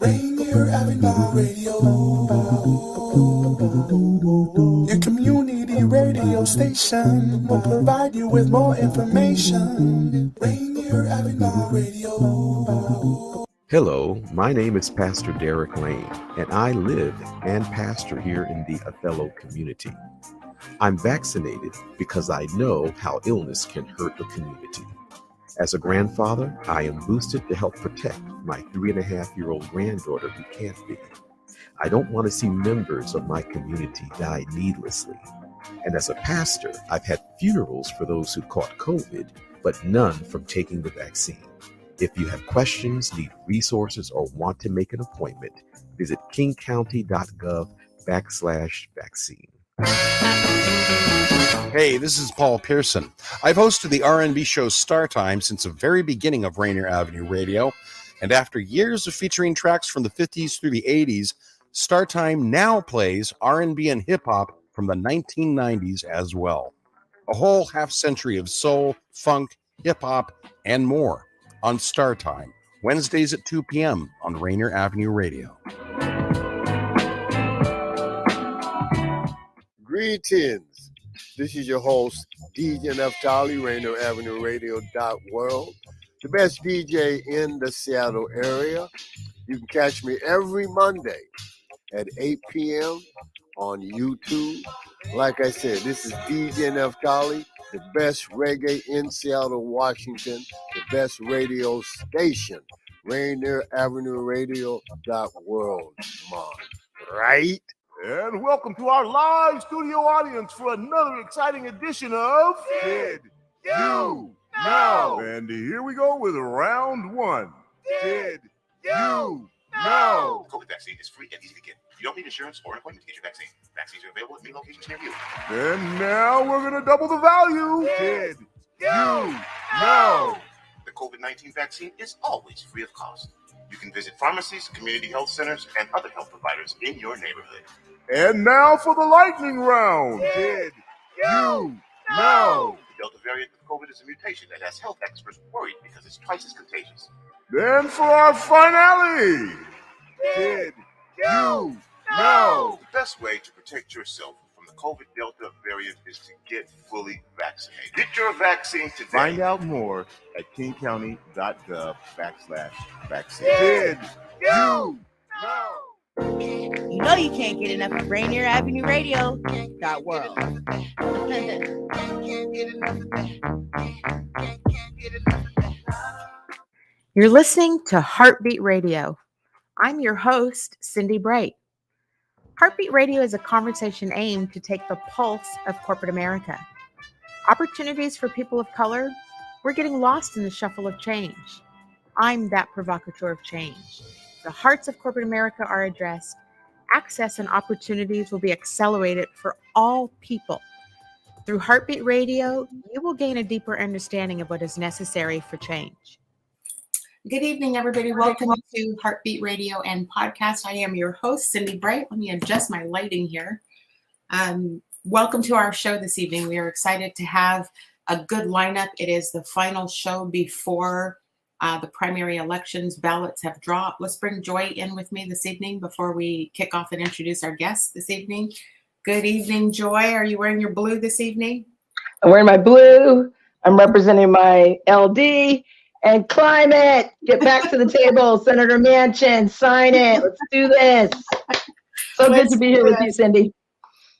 Rainier Avenue Radio, your community radio station will provide you with more information. Rainier Avenue Radio. Hello, my name is Pastor Derek Lane, and I live and pastor here in the Othello community. I'm vaccinated because I know how illness can hurt the community. As a grandfather, I am boosted to help protect my 3.5-year-old granddaughter who can't be. I don't want to see members of my community die needlessly. And as a pastor, I've had funerals for those who caught COVID, but none from taking the vaccine. If you have questions, need resources, or want to make an appointment, visit kingcounty.gov/vaccine. Hey, this is Paul Pearson. I've hosted the R&B show Star Time since the very beginning of Rainier Avenue Radio, and after years of featuring tracks from the 50s through the 80s, Star Time now plays R&B and hip-hop from the 1990s as well. A whole half-century of soul, funk, hip-hop, and more on Star Time, Wednesdays at 2 p.m. on Rainier Avenue Radio. Greetings. This is your host, DJ Neftali, Rainier Avenue Radio .world, the best DJ in the Seattle area. You can catch me every Monday at 8 p.m. on YouTube. Like I said, this is DJ Neftali, the best reggae in Seattle, Washington, the best radio station, Rainier Avenue Radio .world. Mom, right? And welcome to our live studio audience for another exciting edition of Did You Know? And here we go with round one. Did You Know? The COVID vaccine is free and easy to get. You don't need insurance or an appointment to get your vaccine. Vaccines are available at many locations near you. And now we're going to double the value. Did You Know? The COVID-19 vaccine is always free of cost. You can visit pharmacies, community health centers, and other health providers in your neighborhood. And now for the lightning round. Did You Know? The Delta variant of COVID is a mutation that has health experts worried because it's twice as contagious. Then for our finale. Did You Know? The best way to protect yourself from the COVID Delta variant is to get fully vaccinated. Get your vaccine today. Find out more at kingcounty.gov/vaccine. Did You Know? You know you can't get enough of Rainier Avenue Radio .world. You're listening to HeartBeat Radio. I'm your host, Cindi Bright. HeartBeat Radio is a conversation aimed to take the pulse of corporate America. Opportunities for people of color, we're getting lost in the shuffle of change. I'm that provocateur of change. The hearts of corporate America are addressed. Access and opportunities will be accelerated for all people. Through HeartBeat Radio, you will gain a deeper understanding of what is necessary for change. Good evening, everybody. Welcome to HeartBeat Radio and Podcast. I am your host, Cindi Bright. Let me adjust my lighting here. Welcome to our show this evening. We are excited to have a good lineup. It is the final show before the primary elections. Ballots have dropped. Let's bring Joy in with me this evening before we kick off and introduce our guests this evening. Good evening, Joy. Are you wearing your blue this evening? I'm wearing my blue. I'm representing my LD and climate. Get back to the table. Senator Manchin, sign it. Let's do this. So good to be here with you, Cindi.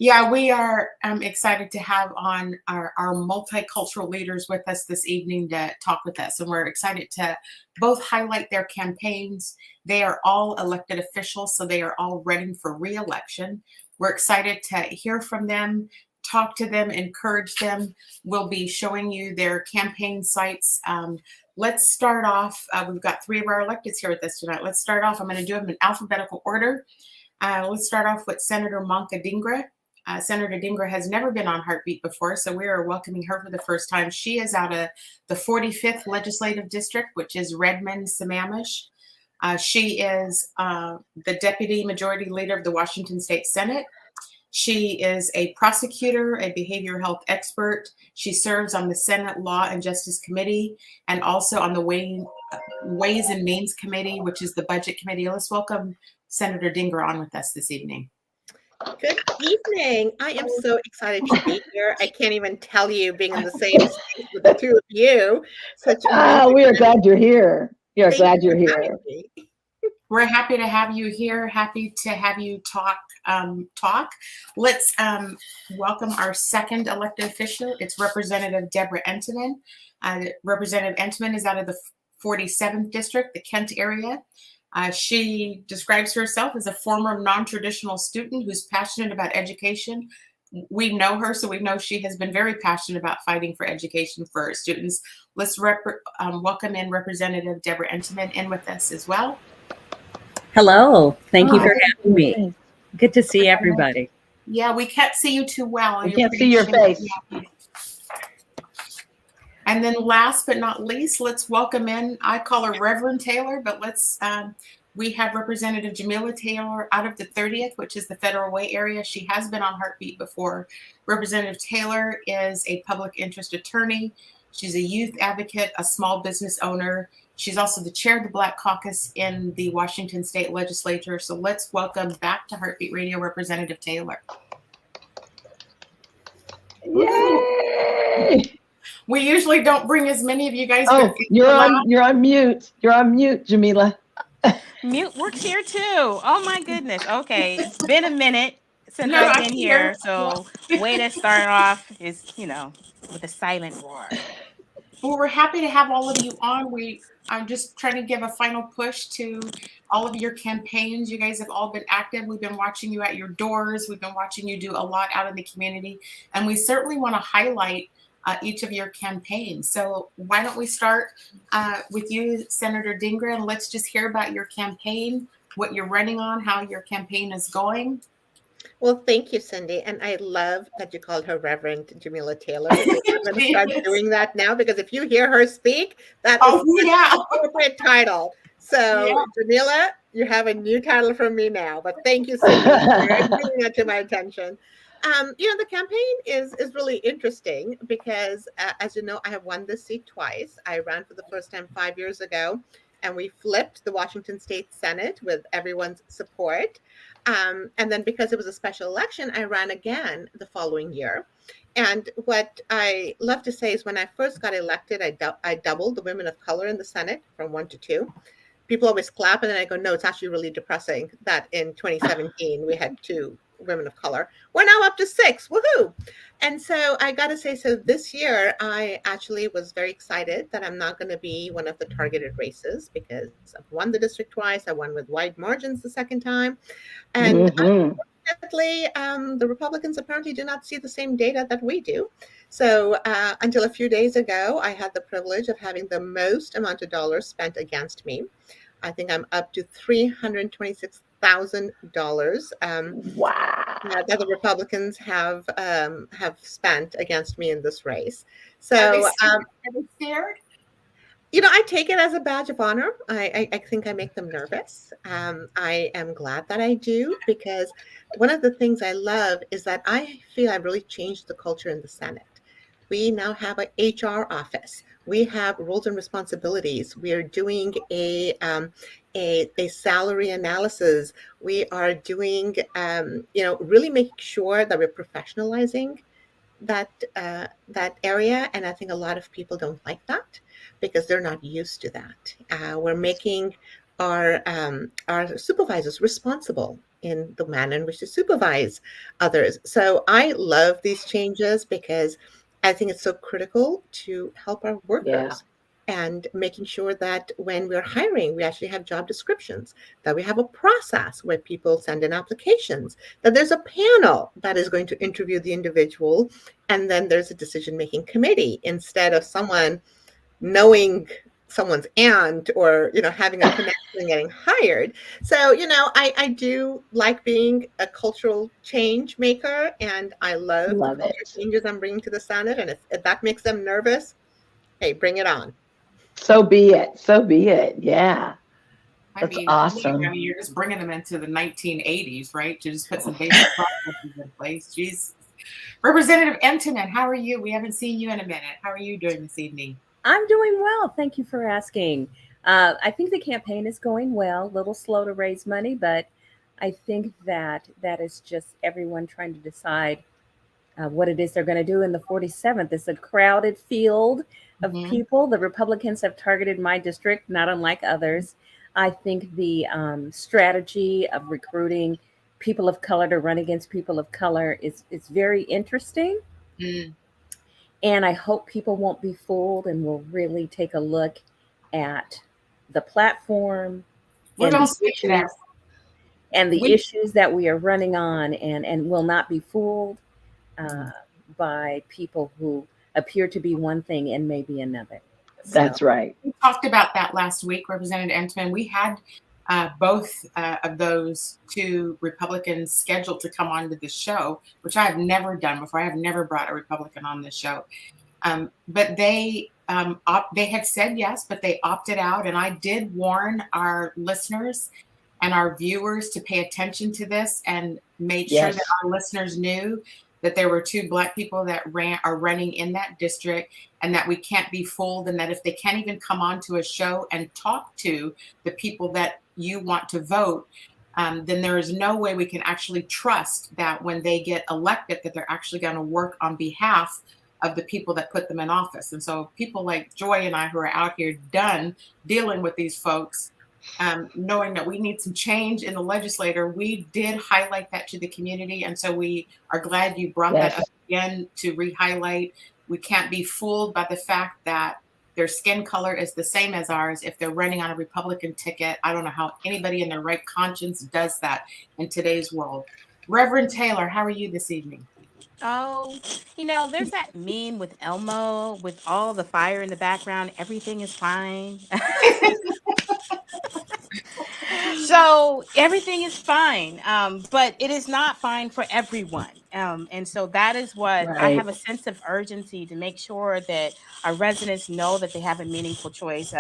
Yeah, we are excited to have on our multicultural leaders with us this evening to talk with us. And we're excited to both highlight their campaigns. They are all elected officials, so they are all running for re-election. We're excited to hear from them, talk to them, encourage them. We'll be showing you their campaign sites. Let's start off. We've got 3 of our electeds here with us tonight. Let's start off. I'm going to do them in alphabetical order. Let's start off with Senator Manka Dhingra. Senator Dhingra has never been on HeartBeat before, so we are welcoming her for the first time. She is out of the 45th Legislative District, which is Redmond, Sammamish. She is the Deputy Majority Leader of the Washington State Senate. She is a prosecutor, a behavioral health expert. She serves on the Senate Law and Justice Committee and also on the Ways and Means Committee, which is the Budget Committee. Let's welcome Senator Dhingra on with us this evening. Good evening. I am so excited to be here. I can't even tell you, being in the same space with the two of you. We are glad you're here. You're glad you're here. We're happy to have you here. Happy to have you talk. Let's welcome our second elected official. It's Representative Debra Entenman. Representative Entenman is out of the 47th district, the Kent area. She describes herself as a former non-traditional student who's passionate about education. We know her, so we know she has been very passionate about fighting for education for her students. Let's welcome in Representative Debra Entenman in with us as well. Hello. Thank you for having me. Good to see everybody. Yeah, we can't see you too well. We can't see your face. And then last but not least, let's welcome in, I call her Reverend Taylor, but we have Representative Jamila Taylor out of the 30th, which is the Federal Way area. She has been on HeartBeat before. Representative Taylor is a public interest attorney. She's a youth advocate, a small business owner. She's also the chair of the Black Caucus in the Washington State Legislature. So let's welcome back to HeartBeat Radio, Representative Taylor. Yay! We usually don't bring as many of you guys. Oh, you're on mute. You're on mute, Jamila. Mute works here too. Oh my goodness. Okay, it's been a minute since I've been here, so way to start off is, with a silent roar. Well, we're happy to have all of you on. I'm just trying to give a final push to all of your campaigns. You guys have all been active. We've been watching you at your doors. We've been watching you do a lot out in the community. And we certainly want to highlight each of your campaigns. So why don't we start with you, Senator Dhingra, and let's just hear about your campaign, what you're running on, how your campaign is going. Well, thank you, Cindy. And I love that you called her Reverend Jamila Taylor. I'm going to start doing that now, because if you hear her speak, that is an appropriate title. So, Jamila, you have a new title from me now. But thank you, Cindy, for bringing that to my attention. The campaign is really interesting because, as you know, I have won this seat twice. I ran for the first time 5 years ago, and we flipped the Washington State Senate with everyone's support. And then because it was a special election, I ran again the following year. And what I love to say is when I first got elected, I doubled the women of color in the Senate from 1 to 2. People always clap, and then I go, no, it's actually really depressing that in 2017 we had 2 women of color. We're now up to 6. Woohoo! And so I got to say, so this year I actually was very excited that I'm not going to be one of the targeted races, because I've won the district twice. I won with wide margins the second time. And unfortunately, the Republicans apparently do not see the same data that we do. So until a few days ago, I had the privilege of having the most amount of dollars spent against me. I think I'm up to $326,000 that the Republicans have spent against me in this race. So are they scared? I take it as a badge of honor. I think I make them nervous. I am glad that I do, because one of the things I love is that I feel I've really changed the culture in the Senate. We now have an HR office. We have roles and responsibilities. We are doing a salary analysis. We are doing, really making sure that we're professionalizing that area. And I think a lot of people don't like that because they're not used to that. We're making our supervisors responsible in the manner in which they supervise others. So I love these changes because I think it's so critical to help our workers and making sure that when we're hiring, we actually have job descriptions, that we have a process where people send in applications, that there's a panel that is going to interview the individual, and then there's a decision-making committee instead of someone knowing someone's aunt or, having a connection and getting hired. So, I do like being a cultural change maker, and I love the changes I'm bringing to the Senate. And if that makes them nervous, hey, bring it on. So be it. So be it. Yeah. That's mean, awesome. you're just bringing them into the 1980s, right? To just put some basic processes in place. Jeez. Representative Entenman, how are you? We haven't seen you in a minute. How are you doing this evening? I'm doing well. Thank you for asking. I think the campaign is going well, a little slow to raise money, but I think that is just everyone trying to decide what it is they're going to do in the 47th. It's a crowded field of people. The Republicans have targeted my district, not unlike others. I think the strategy of recruiting people of color to run against people of color is very interesting. And I hope people won't be fooled and will really take a look at the platform and the issues that we are running on, and will not be fooled by people who appear to be one thing and maybe another. That's right. We talked about that last week, Representative Entenman. We had both of those two Republicans scheduled to come onto the show, which I have never done before. I have never brought a Republican on this show. But they had said yes, but they opted out. And I did warn our listeners and our viewers to pay attention to this and make sure that our listeners knew that there were two Black people that are running in that district, and that we can't be fooled, and that if they can't even come onto a show and talk to the people that you want to vote, then there is no way we can actually trust that when they get elected, that they're actually going to work on behalf of the people that put them in office. And so people like Joy and I, who are out here done dealing with these folks, knowing that we need some change in the legislature, we did highlight that to the community. And so we are glad you brought that up again to re-highlight. We can't be fooled by the fact that their skin color is the same as ours. If they're running on a Republican ticket, I don't know how anybody in their right conscience does that in today's world. Reverend Taylor, how are you this evening? Oh, there's that meme with Elmo with all the fire in the background. Everything is fine. So everything is fine, but it is not fine for everyone. And so that is what I have a sense of urgency to make sure that our residents know that they have a meaningful choice.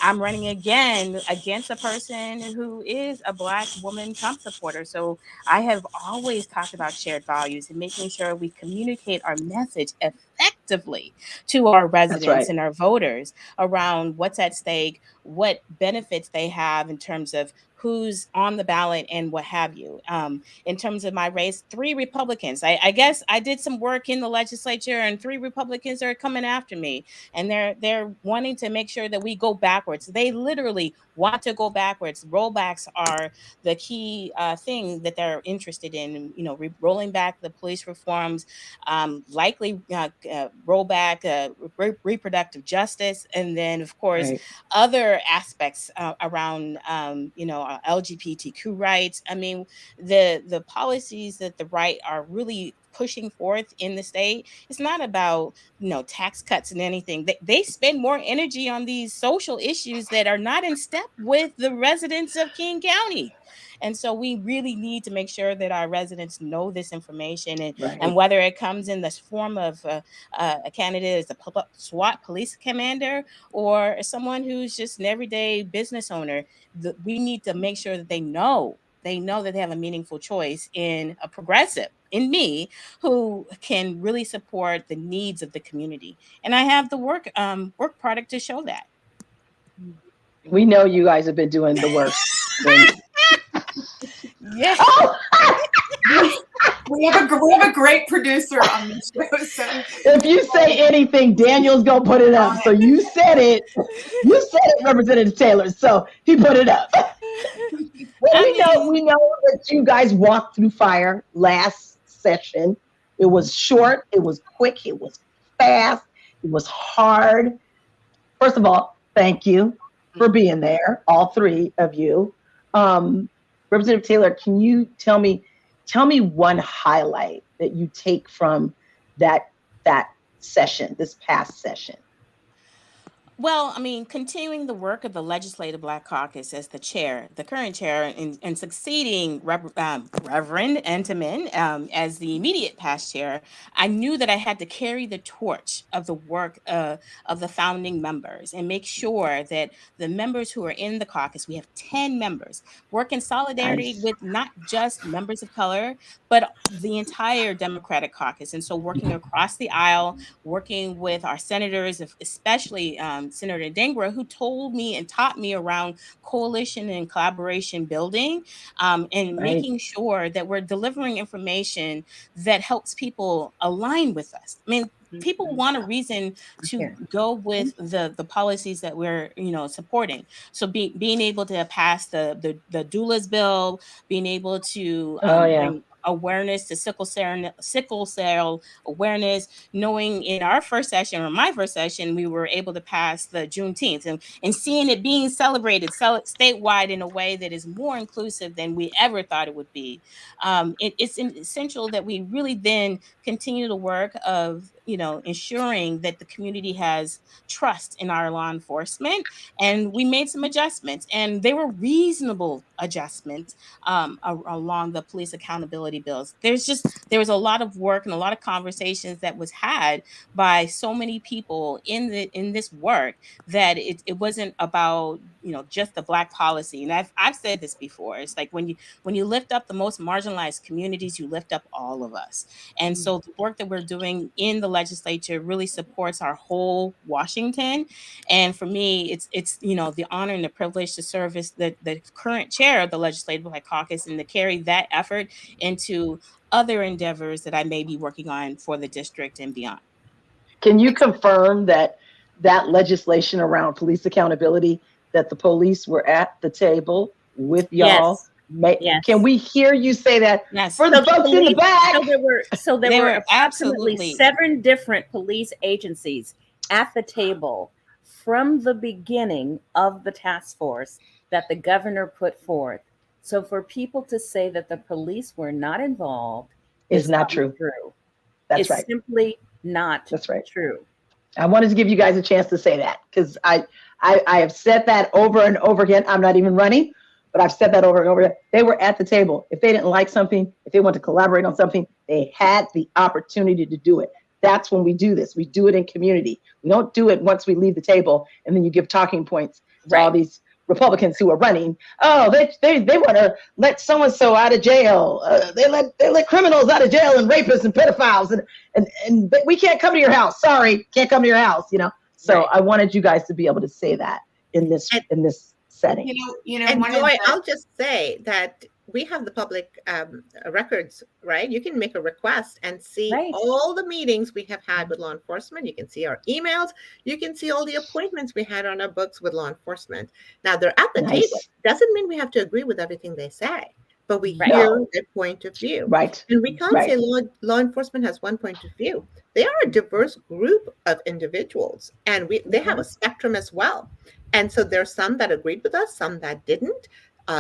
I'm running again against a person who is a Black woman Trump supporter. So I have always talked about shared values and making sure we communicate our message effectively to our residents and our voters around what's at stake, what benefits they have in terms of who's on the ballot and what have you. In terms of my race, 3 Republicans. I guess I did some work in the legislature, and 3 Republicans are coming after me, and they're wanting to make sure that we go backwards. They literally want to go backwards. Rollbacks are the key thing that they're interested in. Rolling back the police reforms, likely roll back reproductive justice, and then of course other aspects around LGBTQ rights. I mean, the policies that the right are really pushing forth in the state, it's not about tax cuts and anything. They spend more energy on these social issues that are not in step with the residents of King County. And so we really need to make sure that our residents know this information, and whether it comes in the form of a candidate as a SWAT police commander or someone who's just an everyday business owner, we need to make sure that they know that they have a meaningful choice in a progressive, in me, who can really support the needs of the community. And I have the work product to show that. We know you guys have been doing the work. Yes. We have a great producer on the show. So. If you say anything, Daniel's gonna put it up. So you said it. You said it, Representative Taylor. So he put it up. Well, we know that you guys walked through fire last session. It was short. It was quick. It was fast. It was hard. First of all, thank you for being there, all 3 of you. Representative Taylor, can you tell me one highlight that you take from that session, this past session? Well, I mean, continuing the work of the Legislative Black Caucus as the chair, the current chair, and succeeding Reverend Entenman as the immediate past chair, I knew that I had to carry the torch of the work of the founding members and make sure that the members who are in the caucus, we have 10 members, work in solidarity Nice. with not just members of color, but the entire Democratic caucus. And so working across the aisle, working with our senators, especially Senator Dhingra, who told me and taught me around coalition and collaboration building, and Right. making sure that we're delivering information that helps people align with us. I mean, people want a reason to go with the policies that we're supporting. So being able to pass the doulas bill, being able to Oh yeah. bring awareness to sickle cell awareness, knowing in our first session or my first session, we were able to pass the Juneteenth and seeing it being celebrated statewide in a way that is more inclusive than we ever thought it would be. It's essential that we really then continue the work of ensuring that the community has trust in our law enforcement. And we made some adjustments, and they were reasonable adjustments along the police accountability bills. There was a lot of work and a lot of conversations that was had by so many people in this work that it wasn't about just the Black policy. And I've said this before. It's like when you lift up the most marginalized communities, you lift up all of us. And so the work that we're doing in the legislature really supports our whole Washington. And for me, it's the honor and the privilege to serve as the current chair of the Legislative Black Caucus and to carry that effort into other endeavors that I may be working on for the district and beyond. Can you confirm that legislation around police accountability, that the police were at the table with y'all? Yes. Yes. Can we hear you say that Yes. for the folks in the back? So there were approximately absolutely 7 different police agencies at the table from the beginning of the task force that the governor put forth. So for people to say that the police were not involved is not true. That's right. It's simply not true. I wanted to give you guys a chance to say that because I have said that over and over again. I'm not even running, but I've said that over and over again. They were at the table. If they didn't like something, if they want to collaborate on something, they had the opportunity to do it. That's when we do this. We do it in community. We don't do it once we leave the table and then you give talking points to all these Republicans who are running. Oh, they want to let so-and-so out of jail. They let criminals out of jail and rapists and pedophiles and we can't come to your house. Sorry, can't come to your house. So I wanted you guys to be able to say that in this setting. And Joy, I'll just say that we have the public records, right? You can make a request and see all the meetings we have had with law enforcement. You can see our emails. You can see all the appointments we had on our books with law enforcement. Now they're at the table. Doesn't mean we have to agree with everything they say, but we hear their point of view. Right. And we can't say law enforcement has one point of view. They are a diverse group of individuals, and they have a spectrum as well. And so there's some that agreed with us, some that didn't.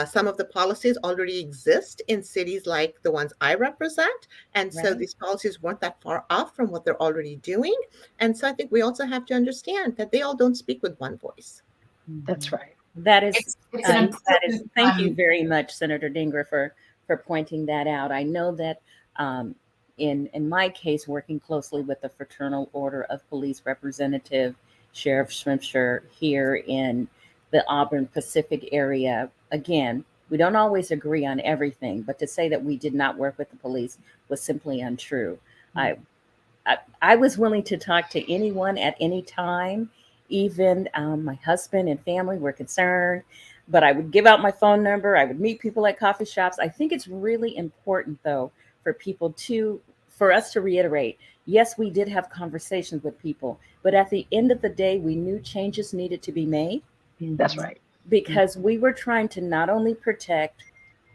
Some of the policies already exist in cities like the ones I represent. And so these policies weren't that far off from what they're already doing. And so I think we also have to understand that they all don't speak with one voice. That's right. That is, thank you very much, Senator Dhingra, for pointing that out. I know that in my case, working closely with the Fraternal Order of Police Representative Sheriff Schrimsher here in the Auburn Pacific area, again, we don't always agree on everything, but to say that we did not work with the police was simply untrue. I was willing to talk to anyone at any time, even my husband and family were concerned, but I would give out my phone number. I would meet people at coffee shops. I think it's really important, though, for us to reiterate, yes, we did have conversations with people, but at the end of the day, we knew changes needed to be made. That's right. Because we were trying to not only protect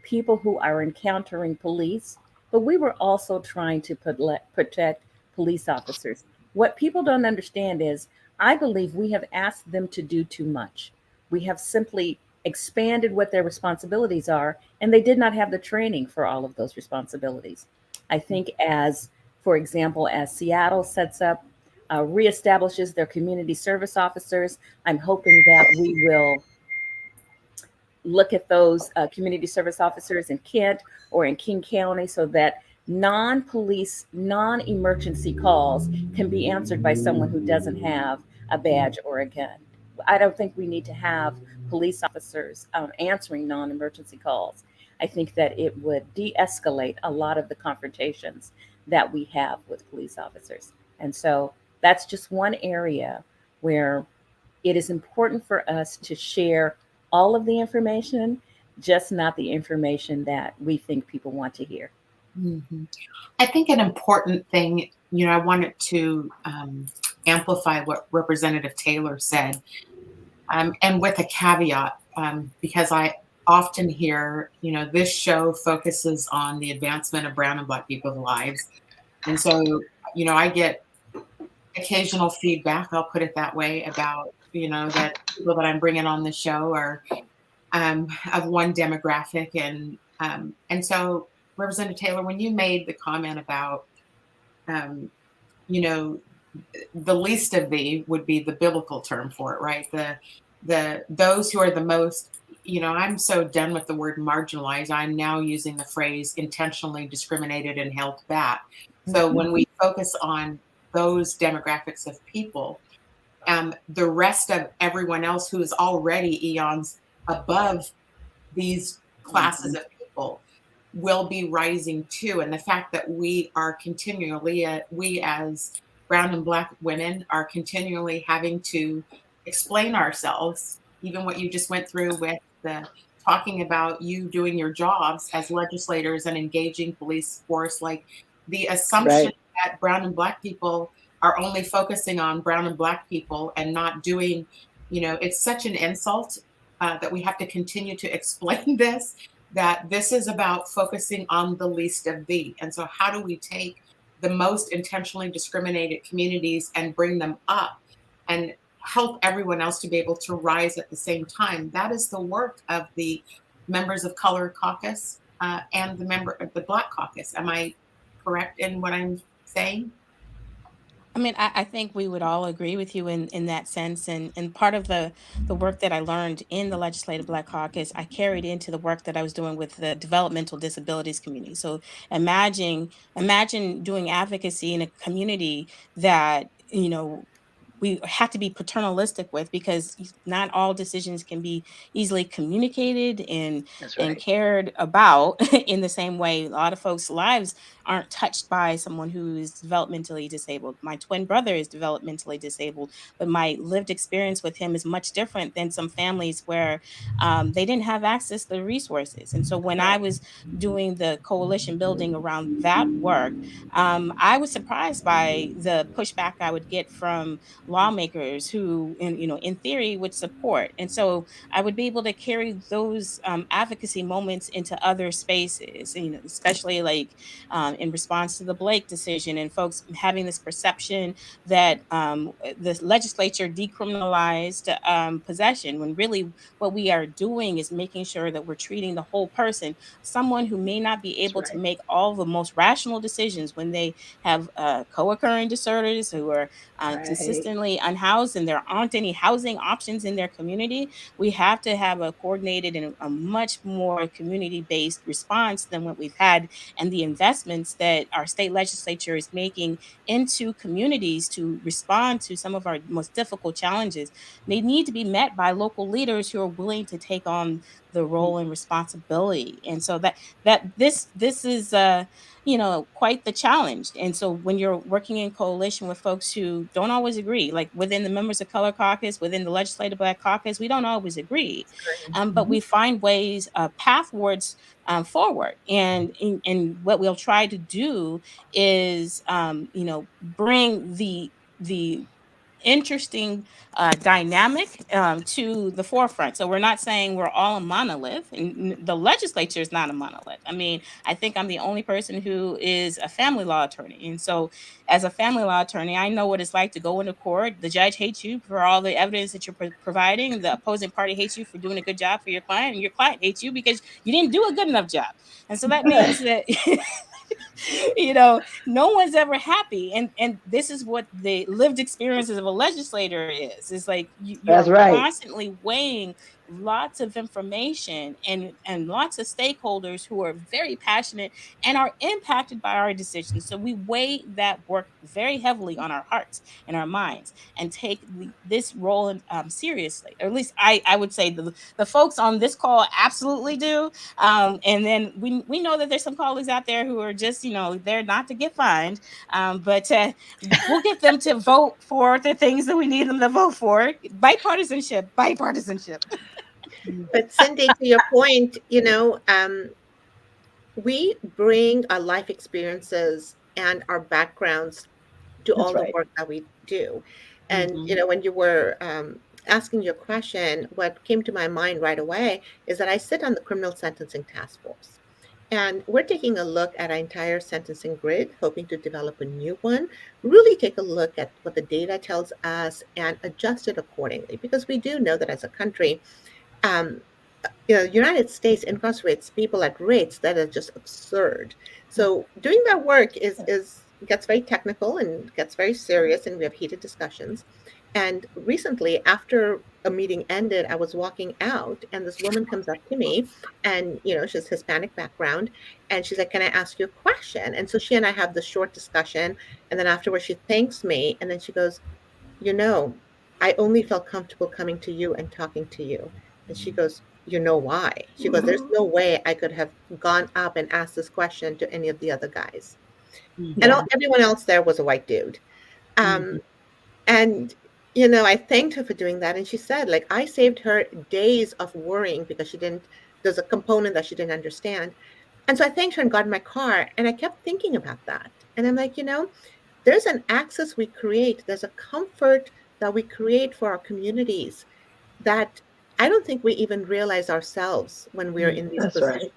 people who are encountering police, but we were also trying to protect police officers. What people don't understand is, I believe we have asked them to do too much. We have simply expanded what their responsibilities are, and they did not have the training for all of those responsibilities. I think for example, as Seattle sets up reestablishes their community service officers. I'm hoping that we will look at those community service officers in Kent or in King County so that non-police, non-emergency calls can be answered by someone who doesn't have a badge or a gun. I don't think we need to have police officers answering non-emergency calls. I think that it would de-escalate a lot of the confrontations that we have with police officers. And so that's just one area where it is important for us to share all of the information, just not the information that we think people want to hear. Mm-hmm. I think an important thing, I wanted to amplify what Representative Taylor said, and with a caveat, because I often hear, this show focuses on the advancement of brown and black people's lives. And so, I get occasional feedback, I'll put it that way, about, that people that I'm bringing on the show are of one demographic. And so, Representative Taylor, when you made the comment about, the least of thee would be the biblical term for it, right? Those who are the most, I'm so done with the word marginalized. I'm now using the phrase intentionally discriminated and held back. So when we focus on those demographics of people, the rest of everyone else who is already eons above these classes of people will be rising too. And the fact that we are continually, we as brown and black women are continually having to explain ourselves, even what you just went through with the talking about you doing your jobs as legislators and engaging police force, like the assumption that brown and black people are only focusing on brown and black people and not doing, it's such an insult that we have to continue to explain this, that this is about focusing on the least of thee. And so how do we take the most intentionally discriminated communities and bring them up and help everyone else to be able to rise at the same time? That is the work of the members of Color Caucus and the member of the Black Caucus. Am I correct in what I'm saying? I mean, I think we would all agree with you in that sense. And part of the work that I learned in the Legislative Black Caucus, I carried into the work that I was doing with the developmental disabilities community. So imagine doing advocacy in a community that, we have to be paternalistic with, because not all decisions can be easily communicated and cared about in the same way. A lot of folks' lives aren't touched by someone who is developmentally disabled. My twin brother is developmentally disabled, but my lived experience with him is much different than some families where they didn't have access to the resources. And so when I was doing the coalition building around that work, I was surprised by the pushback I would get from lawmakers who, in theory, would support. And so I would be able to carry those advocacy moments into other spaces, especially like in response to the Blake decision and folks having this perception that the legislature decriminalized possession, when really what we are doing is making sure that we're treating the whole person. Someone who may not be able to make all the most rational decisions when they have co-occurring disorders, who are consistently unhoused and there aren't any housing options in their community. We have to have a coordinated and a much more community-based response than what we've had, and the investments that our state legislature is making into communities to respond to some of our most difficult challenges. They need to be met by local leaders who are willing to take on the role and responsibility. And so this is quite the challenge. And so when you're working in coalition with folks who don't always agree, like within the members of Color Caucus, within the Legislative Black Caucus, we don't always agree, but we find ways, pathwards forward. And what we'll try to do is bring the interesting dynamic to the forefront. So we're not saying we're all a monolith, and the legislature is not a monolith. I mean, I think I'm the only person who is a family law attorney. And so as a family law attorney, I know what it's like to go into court. The judge hates you for all the evidence that you're providing. The opposing party hates you for doing a good job for your client, and your client hates you because you didn't do a good enough job. And so that means that No one's ever happy, and this is what the lived experiences of a legislator is. It's like That's you're right. constantly weighing lots of information and lots of stakeholders who are very passionate and are impacted by our decisions. So we weigh that work very heavily on our hearts and our minds, and take this role seriously. Or at least I would say the folks on this call absolutely do. And then we know that there's some colleagues out there who are just, they're not to get fined. But we'll get them to vote for the things that we need them to vote for. Bipartisanship. But Cindy, to your point, we bring our life experiences and our backgrounds to That's all right. the work that we do. And, when you were asking your question, what came to my mind right away is that I sit on the criminal sentencing task force. And we're taking a look at our entire sentencing grid, hoping to develop a new one, really take a look at what the data tells us and adjust it accordingly. Because we do know that as a country, the United States incarcerates people at rates that are just absurd. So doing that work gets very technical and gets very serious, and we have heated discussions. And recently, after a meeting ended, I was walking out, and this woman comes up to me, and she's Hispanic background, and she's like, "Can I ask you a question?" And so she and I have this short discussion, and then afterwards she thanks me, and then she goes, "I only felt comfortable coming to you and talking to you." And she goes, "Why?" She goes, "There's no way I could have gone up and asked this question to any of the other guys." And everyone else there was a white dude. And, I thanked her for doing that. And she said, I saved her days of worrying because there's a component that she didn't understand. And so I thanked her and got in my car, and I kept thinking about that. And I'm like, there's an access we create. There's a comfort that we create for our communities that I don't think we even realize ourselves when we're in these positions. Right.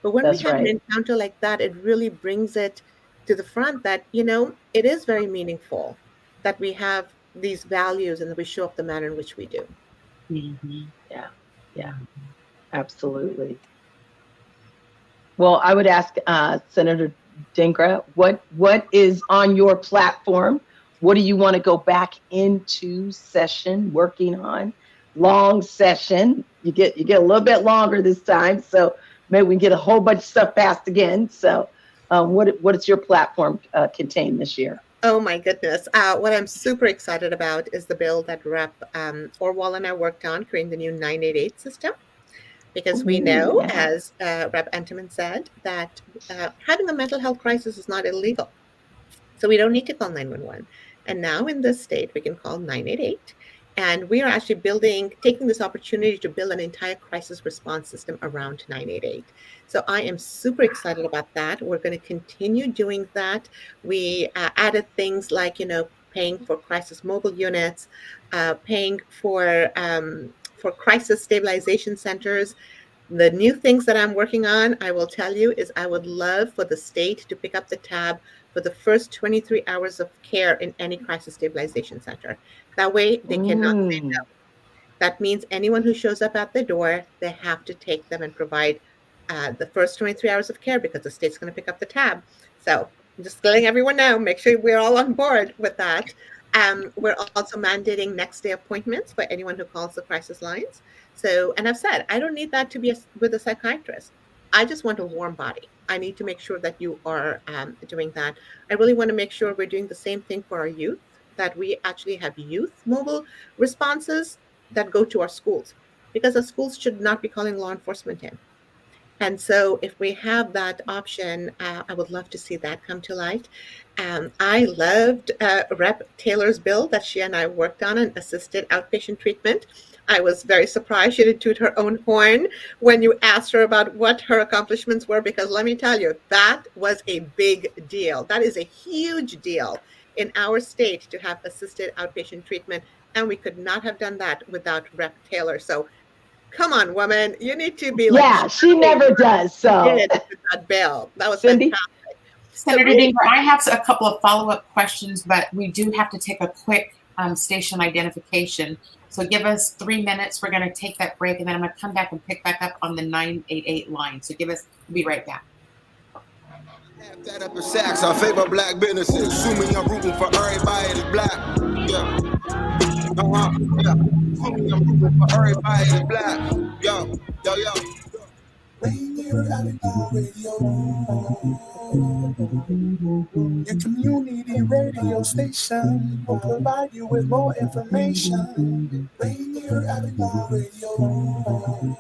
But when we have an encounter like that, it really brings it to the front that, it is very meaningful that we have these values and that we show up the manner in which we do. Yeah, absolutely. Well, I would ask Senator Dhingra, what is on your platform? What do you want to go back into session working on? Long session. You get a little bit longer this time, so maybe we can get a whole bunch of stuff passed again. So what does your platform contain this year? Oh my goodness. What I'm super excited about is the bill that Rep. Orwell and I worked on, creating the new 988 system. Because we know, as Rep. Entenman said, that having a mental health crisis is not illegal. So we don't need to call 911. And now in this state, we can call 988. And we are actually taking this opportunity to build an entire crisis response system around 988. So I am super excited about that. We're going to continue doing that. We added things like, paying for crisis mobile units, paying for crisis stabilization centers. The new things that I'm working on, I will tell you, is I would love for the state to pick up the tab for the first 23 hours of care in any crisis stabilization center. That way they cannot say no. That means anyone who shows up at the door, they have to take them and provide the first 23 hours of care because the state's going to pick up the tab. So I'm just letting everyone know, make sure we're all on board with that. We're also mandating next day appointments for anyone who calls the crisis lines. So, and I've said, I don't need that to be with a psychiatrist. I just want a warm body. I need to make sure that you are doing that. I really want to make sure we're doing the same thing for our youth, that we actually have youth mobile responses that go to our schools, because our schools should not be calling law enforcement in. And so if we have that option, I would love to see that come to light. I loved Rep. Taylor's bill that she and I worked on, an assisted outpatient treatment. I was very surprised she didn't toot her own horn when you asked her about what her accomplishments were, because let me tell you, that was a big deal. That is a huge deal in our state to have assisted outpatient treatment, and we could not have done that without Rep. Taylor. So come on, woman, you need to be like. Yeah, she never does. So that bill, that was Cindy? fantastic. Senator Dhingra, I have a couple of follow-up questions, but we do have to take a quick station identification. So give us 3 minutes. We're going to take that break, and then I'm going to come back and pick back up on the 988 line. So we'll be right back. Half that up in sacks, I favor black businesses. Assuming I'm rooting for everybody that's black. Yeah. Yeah. Assuming I'm rooting for everybody that's black. Yo. Rainier Avenue Radio, your community radio station will provide you with more information. Rainier Avenue Radio.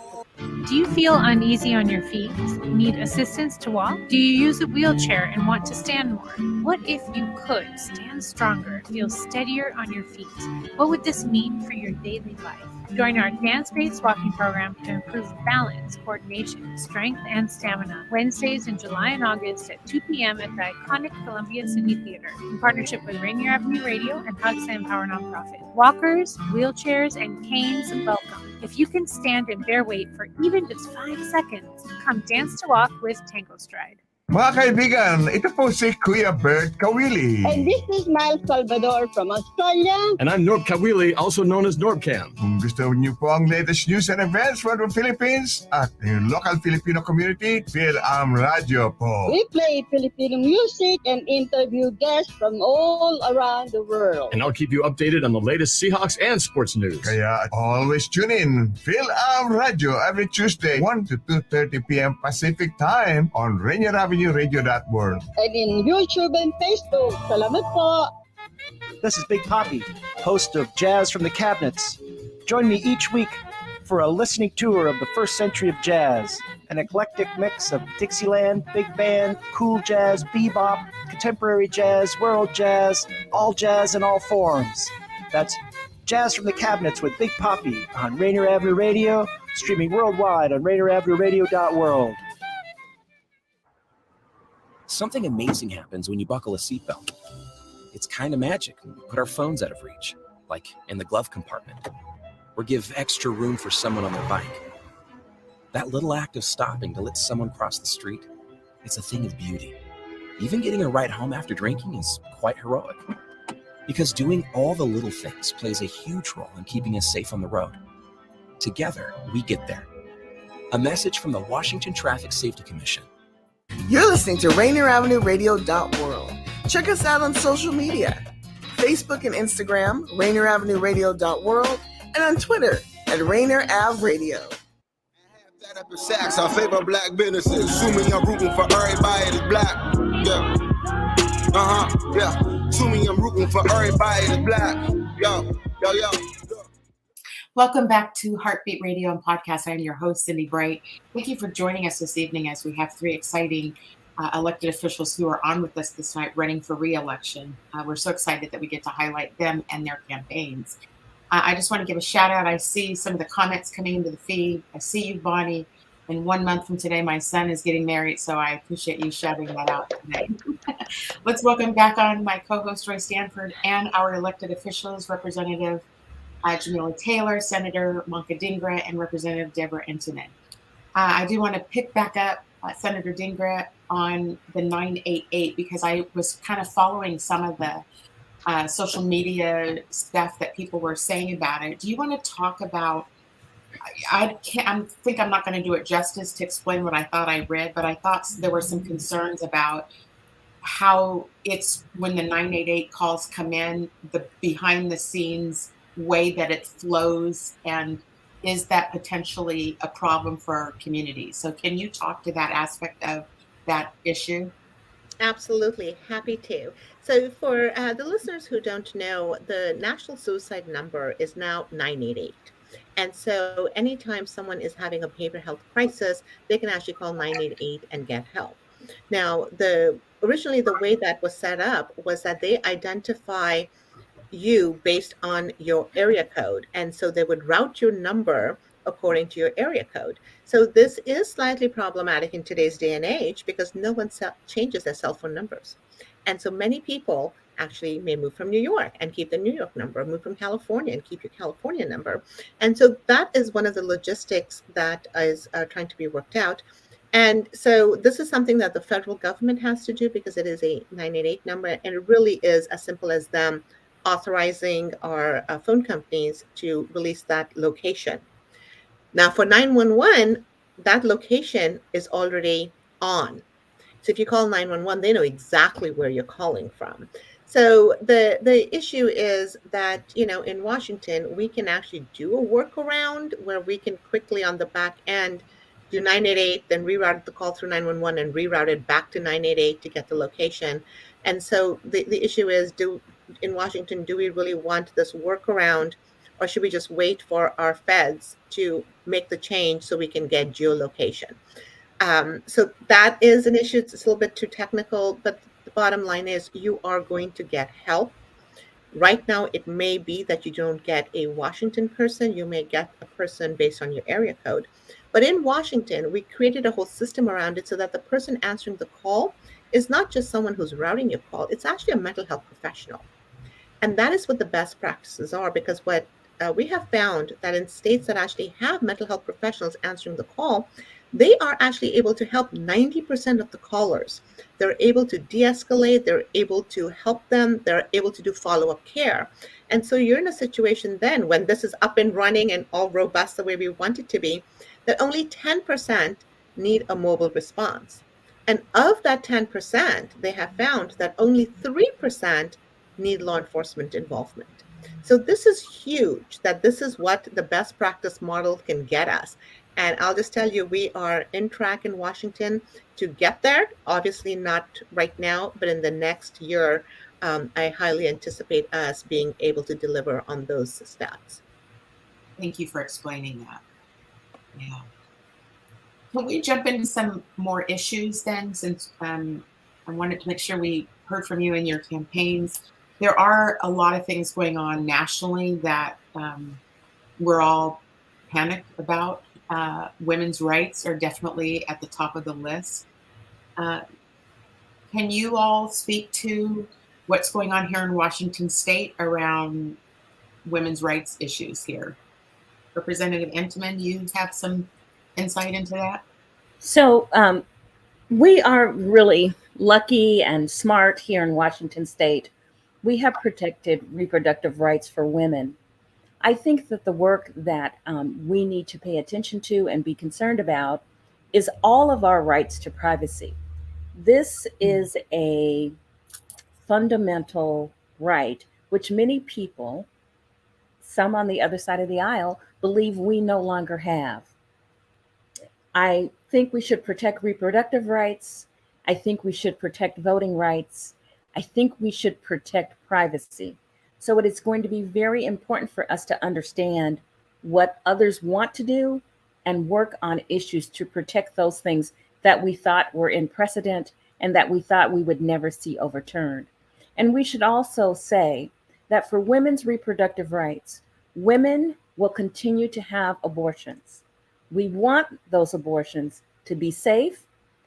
Do you feel uneasy on your feet? Need assistance to walk? Do you use a wheelchair and want to stand more? What if you could stand stronger, feel steadier on your feet? What would this mean for your daily life? Join our dance-based walking program to improve balance, coordination, strength, and stamina. Wednesdays in July and August at 2 p.m. at the iconic Columbia City Theater in partnership with Rainier Avenue Radio and Hugs and Empower Nonprofit. Walkers, wheelchairs, and canes welcome. If you can stand and bear weight for even just 5 seconds, come dance to walk with Tango Stride. Mga kaibigan, ito po si Kuya Bert Kawili. And this is Miles Salvador from Australia. And I'm Norb Kawili, also known as Norbcam. Kung gusto niyo po ang latest news and events from the Philippines at the local Filipino community, Phil-Am Radio po. We play Filipino music and interview guests from all around the world. And I'll keep you updated on the latest Seahawks and sports news. Kaya always tune in, Phil-Am Radio every Tuesday, 1 to 2:30 p.m. Pacific Time on Rainier Avenue Radio.world. And in YouTube and Facebook. Salamat po. This is Big Poppy, host of Jazz from the Cabinets. Join me each week for a listening tour of the first century of jazz, an eclectic mix of Dixieland, big band, cool jazz, bebop, contemporary jazz, world jazz, all jazz in all forms. That's Jazz from the Cabinets with Big Poppy on Rainier Avenue Radio, streaming worldwide on RainierAvenueRadio.world. Something amazing happens when you buckle a seatbelt. It's kind of magic when we put our phones out of reach, like in the glove compartment, or give extra room for someone on their bike. That little act of stopping to let someone cross the street, it's a thing of beauty. Even getting a ride home after drinking is quite heroic, because doing all the little things plays a huge role in keeping us safe on the road. Together, we get there. A message from the Washington Traffic Safety Commission. You're listening to Rainier Avenue Radio.world. Check us out on social media, Facebook and Instagram, Rainier Avenue Radio.world, and on Twitter at Rainier Ave Radio. That up in sacks, I favor black businesses. Assuming I'm rooting for everybody that's black. Yeah. Yeah. Assuming I'm rooting for everybody that's black. Yo. Welcome back to HeartBeat Radio and Podcast. I'm your host, Cindi Bright. Thank you for joining us this evening as we have three exciting elected officials who are on with us this night running for re-election. We're so excited that we get to highlight them and their campaigns. I just want to give a shout out. I see some of the comments coming into the feed. I see you, Bonnie. And 1 month from today, my son is getting married, so I appreciate you shouting that out today. Let's welcome back on my co-host, Joy Stanford, and our elected officials, Representative Jamila Taylor, Senator Manka Dhingra, and Representative Debra Entenman. I do want to pick back up Senator Dhingra on the 988 because I was kind of following some of the social media stuff that people were saying about it. Do you want to talk about, I think I'm not going to do it justice to explain what I thought I read, but I thought there were some concerns about how it's when the 988 calls come in, the behind the scenes way that it flows, and is that potentially a problem for our community? So can you talk to that aspect of that issue? Absolutely, happy to. So for the listeners who don't know, the national suicide number is now 988. And so anytime someone is having a behavioral health crisis, they can actually call 988 and get help. Now, originally the way that was set up was that they identify you based on your area code. And so they would route your number according to your area code. So this is slightly problematic in today's day and age because no one changes their cell phone numbers. And so many people actually may move from New York and keep the New York number, move from California and keep your California number. And so that is one of the logistics that is trying to be worked out. And so this is something that the federal government has to do because it is a 988 number. And it really is as simple as them authorizing our phone companies to release that location. Now for 911, that location is already on. So if you call 911, they know exactly where you're calling from. So the issue is that, in Washington, we can actually do a workaround where we can quickly on the back end do 988, then reroute the call through 911 and reroute it back to 988 to get the location. And so the issue is, in Washington, do we really want this workaround, or should we just wait for our feds to make the change so we can get geolocation? So that is an issue. It's a little bit too technical, but the bottom line is you are going to get help. Right now, it may be that you don't get a Washington person. You may get a person based on your area code. But in Washington, we created a whole system around it so that the person answering the call is not just someone who's routing your call. It's actually a mental health professional. And that is what the best practices are, because what we have found that in states that actually have mental health professionals answering the call, they are actually able to help 90% of the callers. They're able to de-escalate, they're able to help them, they're able to do follow-up care. And so you're in a situation then when this is up and running and all robust the way we want it to be, that only 10% need a mobile response. And of that 10%, they have found that only 3% need law enforcement involvement. So this is huge, that this is what the best practice model can get us. And I'll just tell you, we are in track in Washington to get there. Obviously not right now, but in the next year, I highly anticipate us being able to deliver on those stats. Thank you for explaining that. Yeah. Can we jump into some more issues then, since I wanted to make sure we heard from you in your campaigns. There are a lot of things going on nationally that we're all panicked about. Women's rights are definitely at the top of the list. Can you all speak to what's going on here in Washington State around women's rights issues here? Representative Entenman, you have some insight into that? So we are really lucky and smart here in Washington State. We have protected reproductive rights for women. I think that the work that we need to pay attention to and be concerned about is all of our rights to privacy. This is a fundamental right, which many people, some on the other side of the aisle, believe we no longer have. I think we should protect reproductive rights. I think we should protect voting rights. I think we should protect privacy. So it is going to be very important for us to understand what others want to do and work on issues to protect those things that we thought were in precedent and that we thought we would never see overturned. And we should also say that for women's reproductive rights, women will continue to have abortions. We want those abortions to be safe,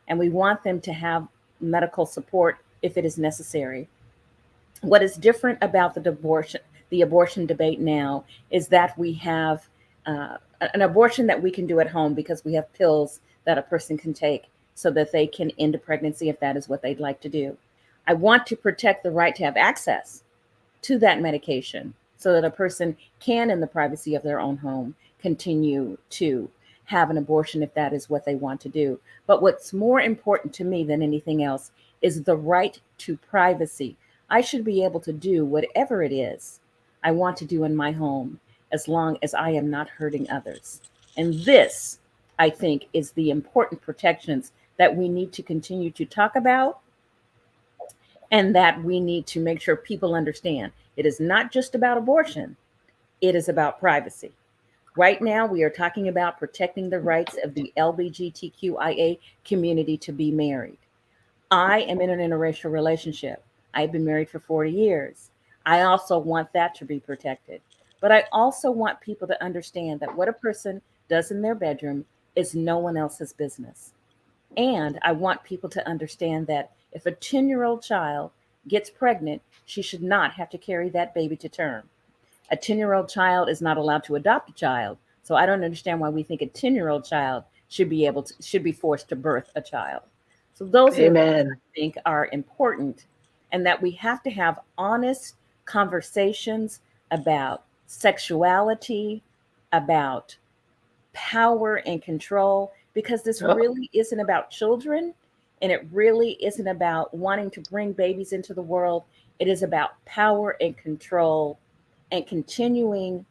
and we want them to have medical support if it is necessary. What is different about the abortion debate now is that we have an abortion that we can do at home because we have pills that a person can take so that they can end a pregnancy if that is what they'd like to do. I want to protect the right to have access to that medication so that a person can, in the privacy of their own home, continue to have an abortion if that is what they want to do. But what's more important to me than anything else is the right to privacy. I should be able to do whatever it is I want to do in my home as long as I am not hurting others. And this, I think, is the important protections that we need to continue to talk about and that we need to make sure people understand. It is not just about abortion. It is about privacy. Right now, we are talking about protecting the rights of the LGBTQIA community to be married. I am in an interracial relationship. I've been married for 40 years. I also want that to be protected. But I also want people to understand that what a person does in their bedroom is no one else's business. And I want people to understand that if a 10-year-old child gets pregnant, she should not have to carry that baby to term. A 10-year-old child is not allowed to adopt a child. So I don't understand why we think a 10-year-old child should be forced to birth a child. So those are things I think are important, and that we have to have honest conversations about sexuality, about power and control, because this really isn't about children. And it really isn't about wanting to bring babies into the world. It is about power and control and continuing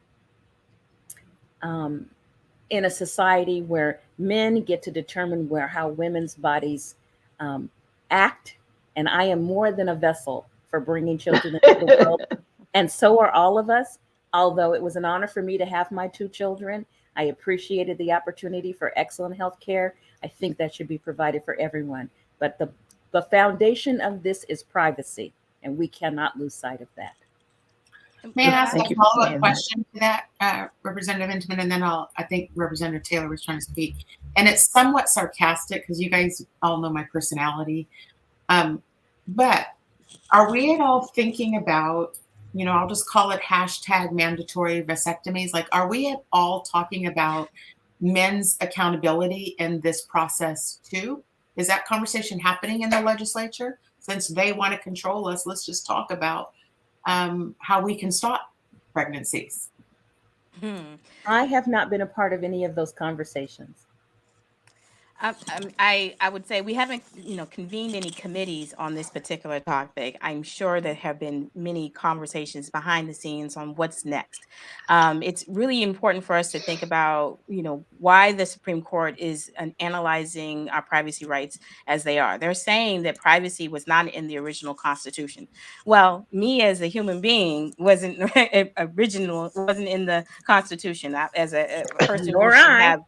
in a society where men get to determine how women's bodies act. And I am more than a vessel for bringing children into the world. And so are all of us. Although it was an honor for me to have my 2 children, I appreciated the opportunity for excellent health care. I think that should be provided for everyone. But the foundation of this is privacy, and we cannot lose sight of that. May I ask a follow-up question to that, Representative Entenman, and then I think Representative Taylor was trying to speak. And it's somewhat sarcastic because you guys all know my personality. But are we at all thinking about, I'll just call it hashtag mandatory vasectomies? Like, are we at all talking about men's accountability in this process too? Is that conversation happening in the legislature? Since they want to control us, let's just talk about how we can stop pregnancies. I have not been a part of any of those conversations. I would say we haven't, convened any committees on this particular topic. I'm sure there have been many conversations behind the scenes on what's next. It's really important for us to think about, why the Supreme Court is analyzing our privacy rights as they are. They're saying that privacy was not in the original Constitution. Well, me as a human being wasn't wasn't in the Constitution. As a person who should have.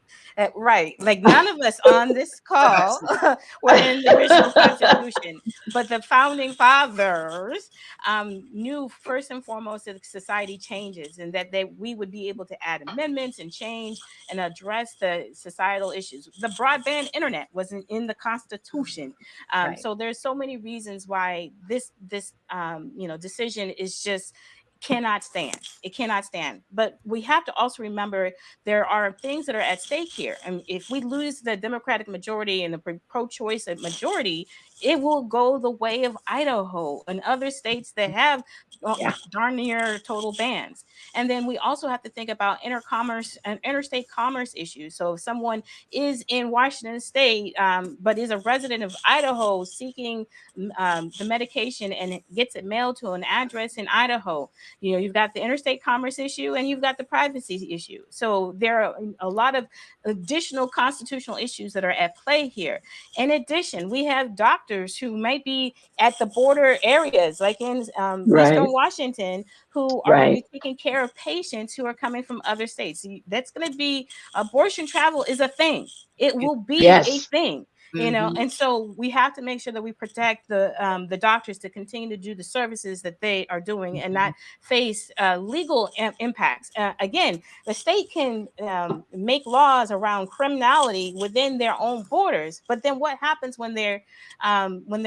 Right. Like none of us on this call were in the original Constitution, but the founding fathers knew first and foremost that society changes and that we would be able to add amendments and change and address the societal issues. The broadband internet wasn't in the Constitution. Right. So there's so many reasons why this decision is just cannot stand. It cannot stand. But we have to also remember there are things that are at stake here. And if we lose the Democratic majority and the pro-choice majority, it will go the way of Idaho and other states that have darn near total bans. And then we also have to think about interstate commerce issues. So if someone is in Washington State, but is a resident of Idaho seeking the medication and it gets it mailed to an address in Idaho, you've got the interstate commerce issue and you've got the privacy issue. So there are a lot of additional constitutional issues that are at play here. In addition, we have doctors who might be at the border areas, like in Eastern Washington, who are going to be taking care of patients who are coming from other states. That's going to be abortion travel is a thing. It will be a thing. And so we have to make sure that we protect the doctors to continue to do the services that they are doing and not face legal impacts. Again, the state can make laws around criminality within their own borders, but then what happens when they're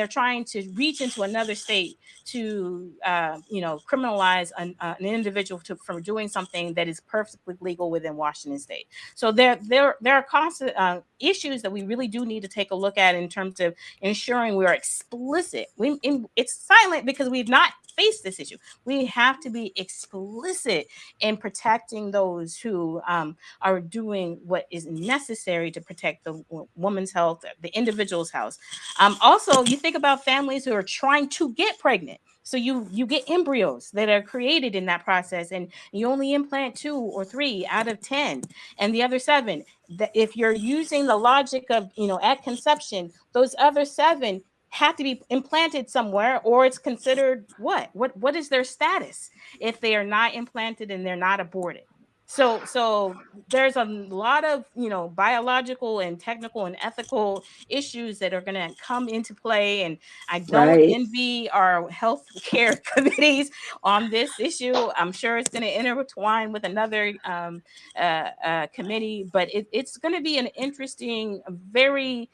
trying to reach into another state to criminalize an individual from doing something that is perfectly legal within Washington State? So there are constant issues that we really do need to take a look at in terms of ensuring we are explicit. It's silent because we've not faced this issue. We have to be explicit in protecting those who are doing what is necessary to protect the woman's health, the individual's health. Also, you think about families who are trying to get pregnant. So you get embryos that are created in that process, and you only implant 2 or 3 out of 10, and the other 7. If you're using the logic of at conception, those other 7 have to be implanted somewhere, or it's considered what is their status if they are not implanted and they're not aborted. So there's a lot of biological and technical and ethical issues that are going to come into play, and I don't envy our health care committees on this issue. I'm sure it's going to intertwine with another committee, but it's going to be an interesting, very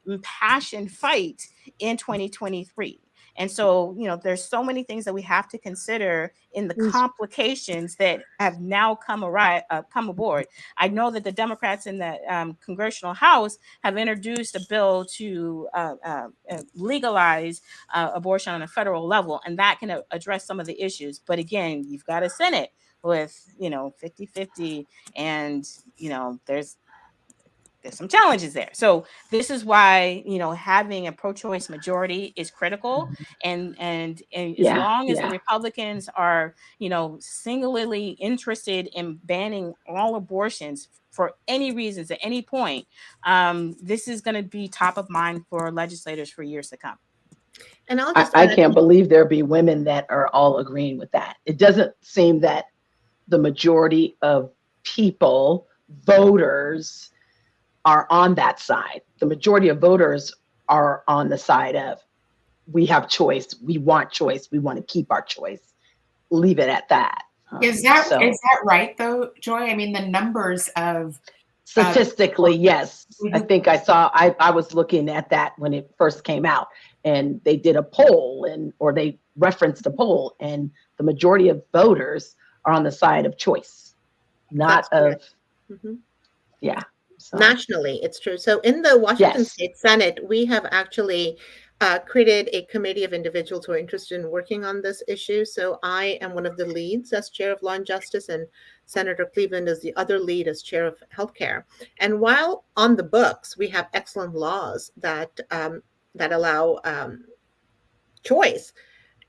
impassioned fight in 2023. And so, there's so many things that we have to consider in the complications that have now come aboard. I know that the Democrats in the Congressional House have introduced a bill to legalize abortion on a federal level, and that can address some of the issues. But again, you've got a Senate with 50-50, and there's there's some challenges there. So this is why, having a pro-choice majority is critical. And as Yeah, long as the yeah. Republicans are, singularly interested in banning all abortions for any reasons at any point, this is going to be top of mind for legislators for years to come. And I'll I, just I add, can't believe there be women that are all agreeing with that. It doesn't seem that the majority of people, voters, are on that side. The majority of voters are on the side of, we have choice, we want choice, we want to keep our choice. Leave it at that. Is that right though, Joy? I mean, the numbers of statistically, yes. I think I was looking at that when it first came out, and they did a poll or they referenced a poll, and the majority of voters are on the side of choice, not of, yeah. So. Nationally, it's true. So in the Washington State Senate, we have actually created a committee of individuals who are interested in working on this issue. So I am one of the leads as chair of Law and Justice, and Senator Cleveland is the other lead as chair of Healthcare. And while on the books, we have excellent laws that allow choice,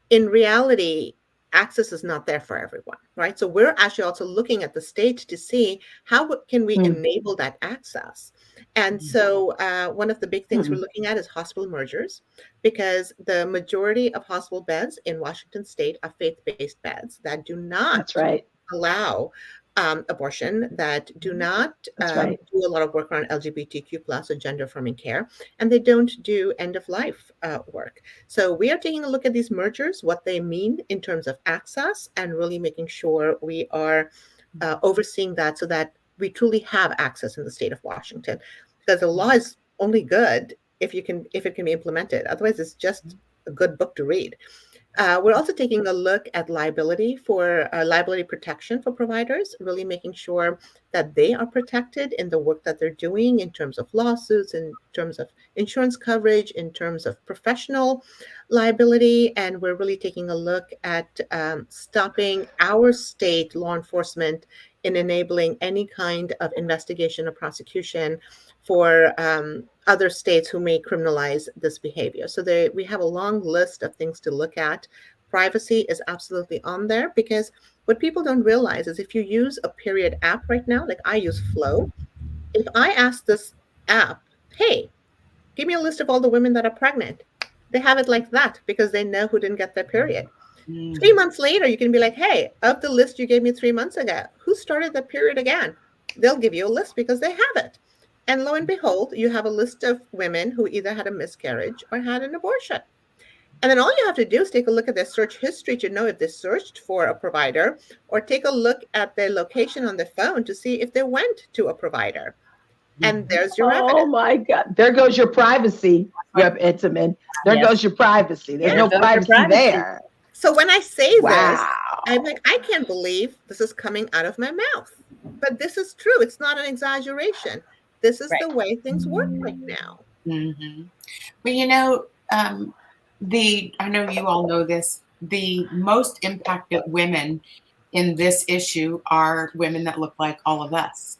in reality, access is not there for everyone, right? So we're actually also looking at the state to see how can we enable that access. And so one of the big things we're looking at is hospital mergers, because the majority of hospital beds in Washington State are faith-based beds that do not allow abortion, that do not do a lot of work around LGBTQ plus or gender affirming care, and they don't do end of life work. So we are taking a look at these mergers, what they mean in terms of access, and really making sure we are overseeing that so that we truly have access in the state of Washington, because the law is only good if it can be implemented. Otherwise, it's just a good book to read. We're also taking a look at liability protection for providers, really making sure that they are protected in the work that they're doing in terms of lawsuits, in terms of insurance coverage, in terms of professional liability. And we're really taking a look at stopping our state law enforcement in enabling any kind of investigation or prosecution for other states who may criminalize this behavior. So we have a long list of things to look at. Privacy is absolutely on there, because what people don't realize is if you use a period app right now, like I use Flow, if I ask this app, hey, give me a list of all the women that are pregnant, they have it like that because they know who didn't get their period. 3 months later, you can be like, hey, of the list you gave me 3 months ago, who started the period again? They'll give you a list because they have it. And lo and behold, you have a list of women who either had a miscarriage or had an abortion. And then all you have to do is take a look at their search history to know if they searched for a provider, or take a look at their location on their phone to see if they went to a provider. And there's your evidence. Oh my God. There goes your privacy, Rep. Entenman. There goes your privacy. There's no privacy there. So when I say this, I'm like, I can't believe this is coming out of my mouth. But this is true. It's not an exaggeration. This is the way things work right now. Well, you know, I know you all know this, the most impacted women in this issue are women that look like all of us.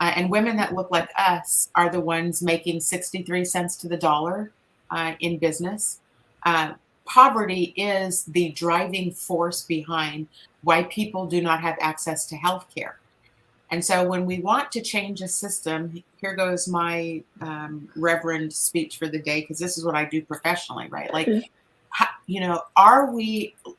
And women that look like us are the ones making 63 cents to the dollar in business. Poverty is the driving force behind why people do not have access to health care. And so when we want to change a system, here goes my reverend speech for the day, because this is what I do professionally, right? Like, you know,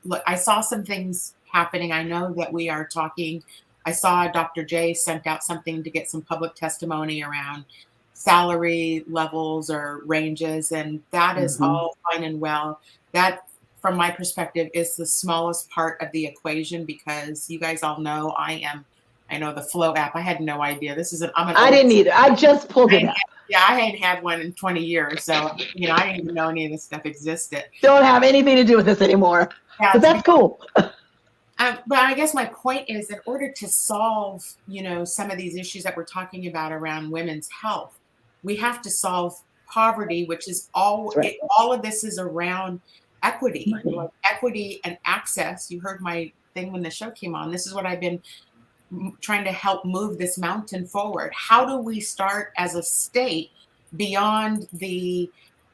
look, I saw some things happening. I know that we are talking. I saw Dr. J sent out something to get some public testimony around salary levels or ranges, and that is all fine and well. That, from my perspective, is the smallest part of the equation, because you guys all know I know the Flow app. I had no idea. I didn't either. I just pulled it up. Yeah, I hadn't had one in 20 years. So, you know, I didn't even know any of this stuff existed. Don't have anything to do with this anymore. Yeah, but that's cool. But I guess my point is, in order to solve, you know, some of these issues that we're talking about around women's health, we have to solve poverty, which is all of this is around equity, equity and access. You heard my thing when the show came on. This is what I've been trying to help move this mountain forward. How do we start as a state beyond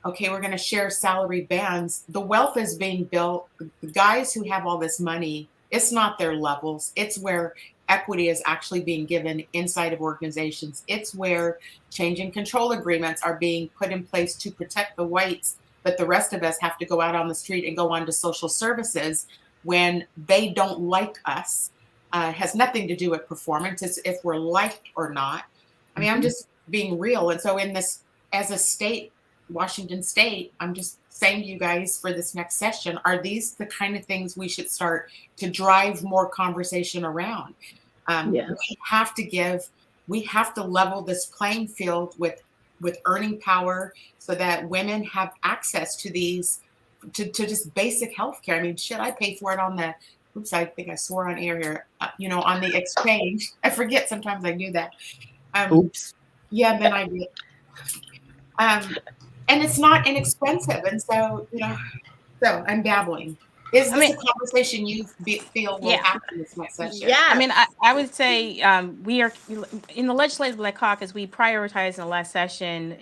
okay, we're going to share salary bands? The wealth is being built. The guys who have all this money, it's not their levels. It's where equity is actually being given inside of organizations. It's where change and control agreements are being put in place to protect the whites, but the rest of us have to go out on the street and go on to social services when they don't like us. Has nothing to do with performance. It's if we're liked or not. I mean, I'm just being real. And so in this, as a state, Washington State, I'm just saying to you guys for this next session, are these the kind of things we should start to drive more conversation around? We have to level this playing field with earning power so that women have access to these, to just basic health care. I mean, shit, I pay for it on the, oops, I think I swore on air here, on the exchange. I forget sometimes I do that. Oops. Yeah, then I did. And it's not inexpensive. And so, so I'm babbling. Is this a conversation you feel will happen this next session? Yeah. I mean, I would say we are, in the Legislative Black Caucus, we prioritized in the last session,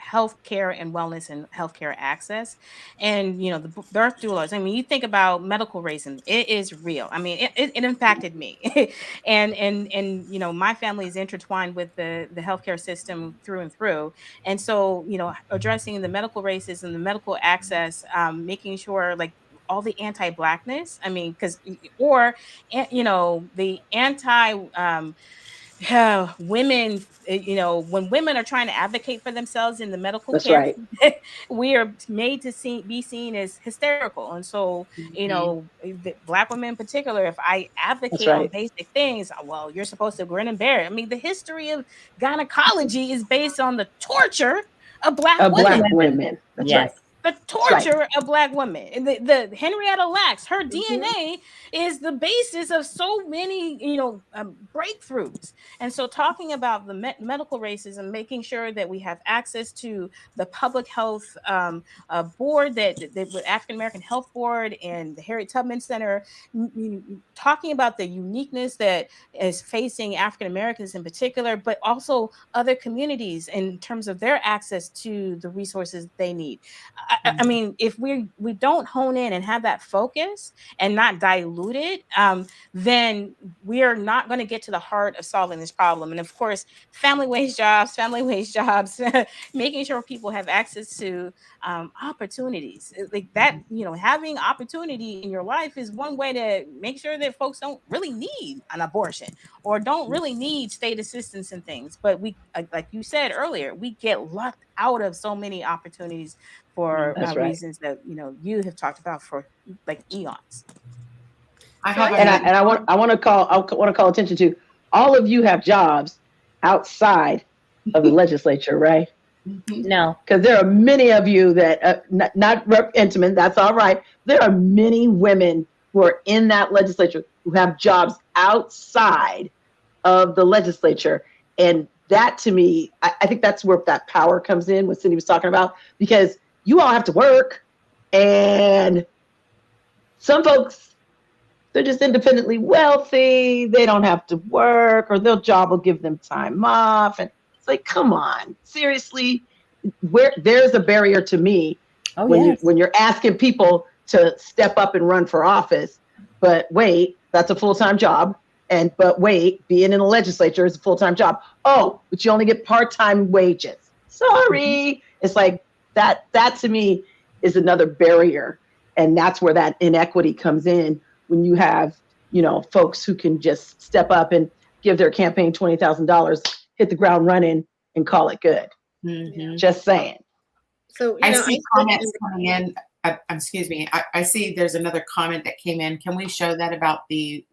healthcare and wellness and healthcare access. And, the birth doulas, I mean, you think about medical racism, it is real. I mean, it impacted me. and my family is intertwined with the healthcare system through and through. And so, addressing the medical racism, the medical access, making sure all the anti-Blackness, I mean, the anti- women, when women are trying to advocate for themselves in the medical care, we are made to be seen as hysterical. And so, the Black women in particular, if I advocate on basic things, well, you're supposed to grin and bear it. I mean, the history of gynecology is based on the torture of Black women. That's right. The torture of Black women. And the Henrietta Lacks, her DNA is the basis of so many, breakthroughs. And so talking about the medical racism, making sure that we have access to the public health board, that with African American Health Board and the Harriet Tubman Center, talking about the uniqueness that is facing African Americans in particular, but also other communities in terms of their access to the resources they need. I mean, if we don't hone in and have that focus and not dilute it, then we are not going to get to the heart of solving this problem. And of course, family wage jobs, making sure people have access to opportunities like that. Having opportunity in your life is one way to make sure that folks don't really need an abortion or don't really need state assistance and things. But we, like you said earlier, we get locked out of so many opportunities for reasons that you have talked about for eons. I want to call attention to all of you have jobs outside of the legislature, right? No, because there are many of you that not Rep. Entenman. That's all right. There are many women who are in that legislature who have jobs outside of the legislature, and that to me, I think that's where that power comes in. What Cindi was talking about, because you all have to work, and some folks, they're just independently wealthy. They don't have to work, or their job will give them time off. And it's like, come on, seriously, there's a barrier to me when you're asking people to step up and run for office. But wait, that's a full-time job. But wait, being in the legislature is a full-time job. Oh, but you only get part-time wages. Sorry. It's like, that to me is another barrier. And that's where that inequity comes in, when you have, folks who can just step up and give their campaign $20,000, hit the ground running and call it good. Just saying. So I see comments coming in. Excuse me. I see there's another comment that came in. Can we show that about the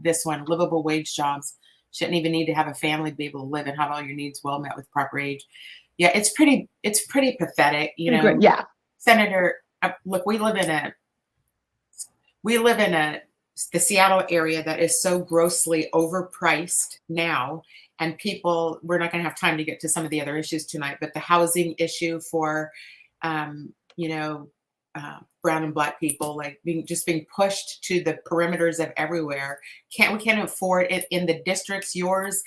this one? Livable wage jobs shouldn't even need to have a family to be able to live and have all your needs well met with proper age. Yeah, it's pretty pathetic, Yeah. Senator, look, we live in the Seattle area that is so grossly overpriced now, and people, we're not going to have time to get to some of the other issues tonight, but the housing issue for brown and black people, like being pushed to the perimeters of everywhere. We can't afford it in the districts. Yours,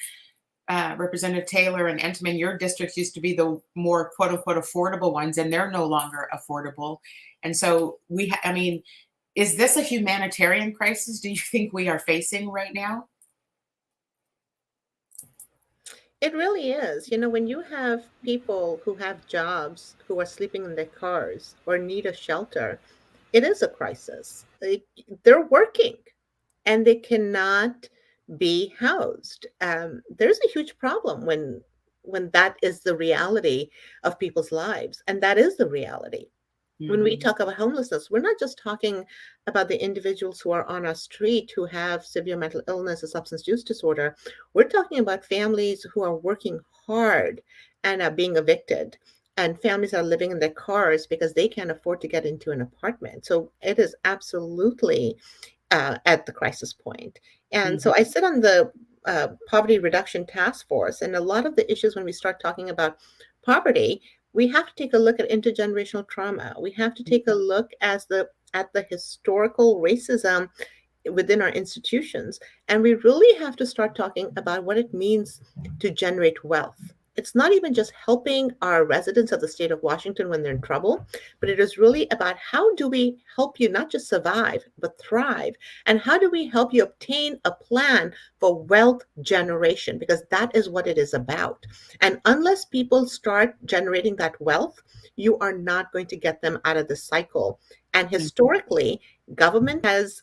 Representative Taylor and Entenman, your districts used to be the more quote unquote affordable ones, and they're no longer affordable. And so is this a humanitarian crisis? Do you think we are facing right now? It really is. When you have people who have jobs who are sleeping in their cars or need a shelter, it is a crisis. They're working and they cannot be housed. There's a huge problem when that is the reality of people's lives, and that is the reality. When we talk about homelessness, we're not just talking about the individuals who are on our street who have severe mental illness or substance use disorder. We're talking about families who are working hard and are being evicted, and families are living in their cars because they can't afford to get into an apartment. So it is absolutely at the crisis point. And so I sit on the Poverty Reduction Task Force, and a lot of the issues when we start talking about poverty, we have to take a look at intergenerational trauma. We have to take a look at the historical racism within our institutions. And we really have to start talking about what it means to generate wealth. It's not even just helping our residents of the state of Washington when they're in trouble, but it is really about how do we help you not just survive, but thrive? And how do we help you obtain a plan for wealth generation? Because that is what it is about. And unless people start generating that wealth, you are not going to get them out of the cycle. And historically, government has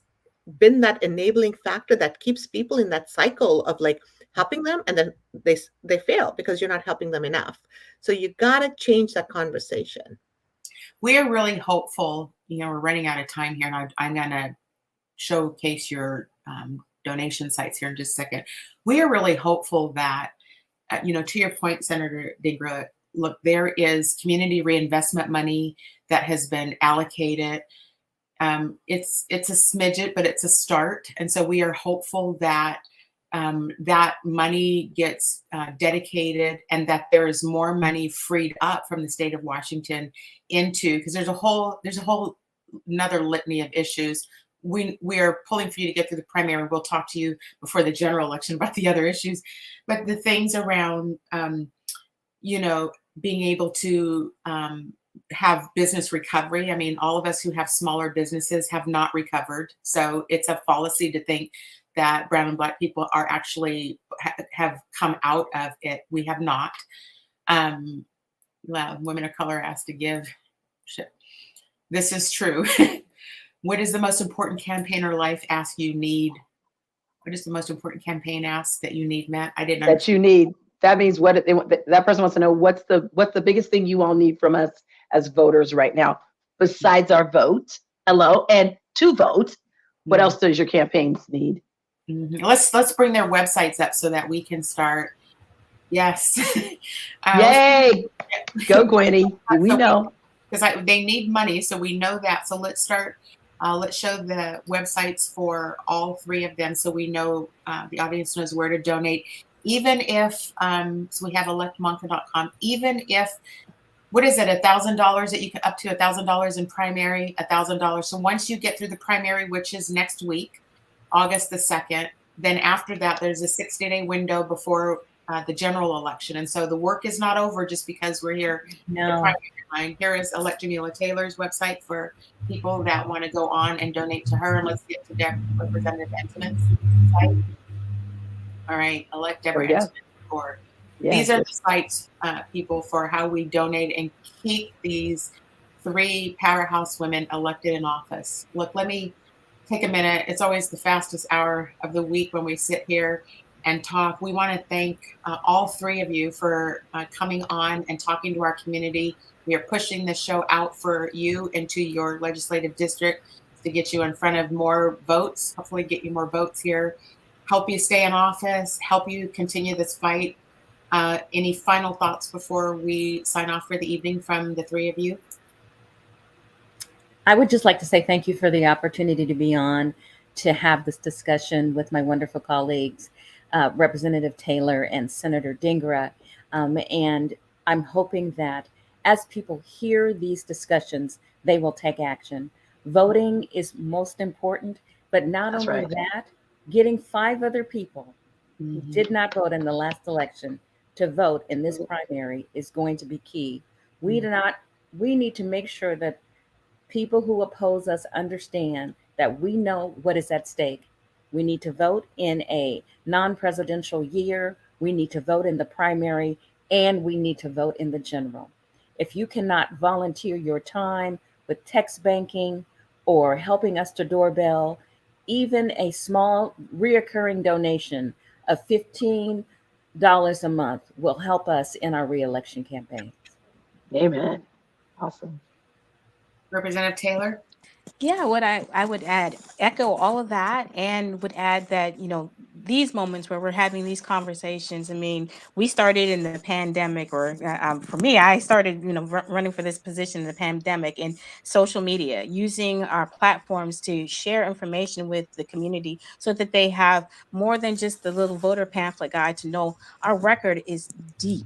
been that enabling factor that keeps people in that cycle of like helping them, and then they fail because you're not helping them enough. So you got to change that conversation. We are really hopeful. We're running out of time here, and I'm going to showcase your donation sites here in just a second. We are really hopeful that, to your point, Senator Dhingra, look, there is community reinvestment money that has been allocated. It's a smidget, but it's a start. And so we are hopeful that that money gets dedicated, and that there is more money freed up from the state of Washington because there's a whole another litany of issues. We are pulling for you to get through the primary. We'll talk to you before the general election about the other issues, but the things around, being able to have business recovery. I mean, all of us who have smaller businesses have not recovered. So it's a fallacy to think that brown and black people are actually have come out of it. We have not. Women of color asked to give. Shit. This is true. What is the most important campaign or life ask you need? What is the most important campaign ask that you need, Matt? I didn't know. That you need. That means what they want. That person wants to know what's the biggest thing you all need from us as voters right now, besides our vote. Hello, and to vote. What else does your campaigns need? Mm-hmm. Let's bring their websites up so that we can start. Yes. Yay! Go, Gwenny. We know. Because they need money, so we know that. So let's start. Let's show the websites for all three of them, so we know the audience knows where to donate. Even if so, we have electmanka.com. Even if what is it, $1,000 that you can up to $1,000 in primary, $1,000. So once you get through the primary, which is next week, August the 2nd, then after that, there's a 60-day window before the general election. And so the work is not over just because we're here. No. Here is elect Jamila Taylor's website for people that want to go on and donate to her. And let's get to Representative Entenman's site. All right, elect Debra Entenman for. Yeah. These are the sites, people, for how we donate and keep these three powerhouse women elected in office. Look, let me take a minute. It's always the fastest hour of the week when we sit here and talk. We want to thank all three of you for coming on and talking to our community. We are pushing this show out for you into your legislative district to get you in front of more votes, hopefully get you more votes here, help you stay in office, help you continue this fight. Any final thoughts before we sign off for the evening from the three of you? I would just like to say thank you for the opportunity to be on, to have this discussion with my wonderful colleagues, Representative Taylor and Senator Dhingra. And I'm hoping that as people hear these discussions, they will take action. Voting is most important, but not That's only right. that, getting 5 other people who did not vote in the last election to vote in this primary is going to be key. We need to make sure that people who oppose us understand that we know what is at stake. We need to vote in a non-presidential year. We need to vote in the primary, and we need to vote in the general. If you cannot volunteer your time with text banking or helping us to doorbell, even a small reoccurring donation of $15 a month will help us in our reelection campaign. Amen. Awesome. Representative Taylor? Yeah, what I would echo all of that, and would add that, these moments where we're having these conversations, I mean, we started in the pandemic, or for me, I started, running for this position in the pandemic, and social media, using our platforms to share information with the community so that they have more than just the little voter pamphlet guide to know our record is deep.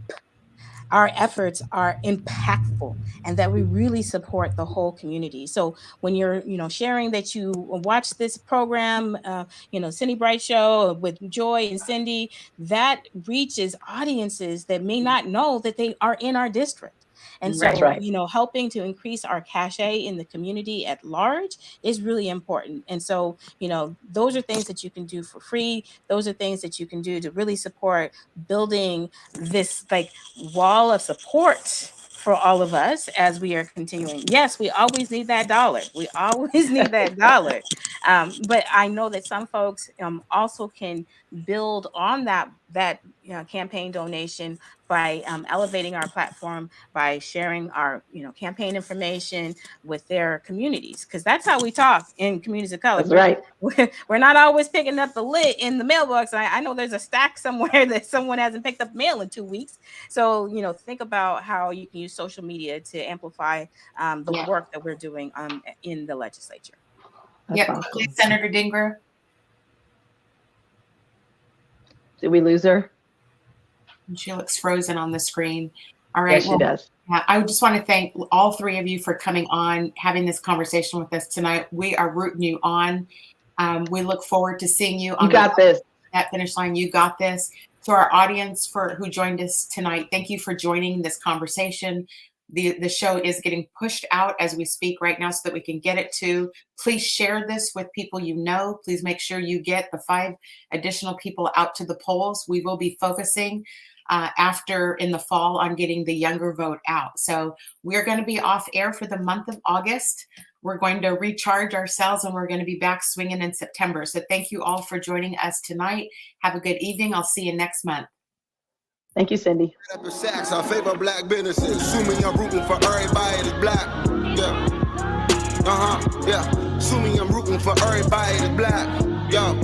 Our efforts are impactful, and that we really support the whole community. So when you're, sharing that you watch this program, Cindi Bright Show with Joy and Cindy, that reaches audiences that may not know that they are in our district. And so, That's right. Helping to increase our cachet in the community at large is really important. And so, those are things that you can do for free. Those are things that you can do to really support building this wall of support for all of us as we are continuing. Yes, we always need that dollar. We always need that dollar. But I know that some folks also can build on that campaign donation by elevating our platform, by sharing our campaign information with their communities, because that's how we talk in communities of color. That's right. We're not always picking up the lit in the mailbox. I know there's a stack somewhere that someone hasn't picked up mail in 2 weeks. So think about how you can use social media to amplify the work that we're doing in the legislature. Awesome. Senator Dhingra. Did we lose her? She looks frozen on the screen. All right. Yes, she does. I just want to thank all 3 of you for coming on, having this conversation with us tonight. We are rooting you on. We look forward to seeing you on that finish line. You got this. To our audience who joined us tonight, thank you for joining this conversation. The show is getting pushed out as we speak right now so that we can get it to. Please share this with people you know. Please make sure you get the 5 additional people out to the polls. We will be focusing after in the fall on getting the younger vote out. So we're going to be off air for the month of August. We're going to recharge ourselves, and we're going to be back swinging in September. So thank you all for joining us tonight. Have a good evening. I'll see you next month. Thank you, Cindy. Up the sacks, I favor black businesses. Assuming I'm rooting for everybody that's black. Yeah. Yeah. Assuming I'm rooting for everybody that's black. Yo.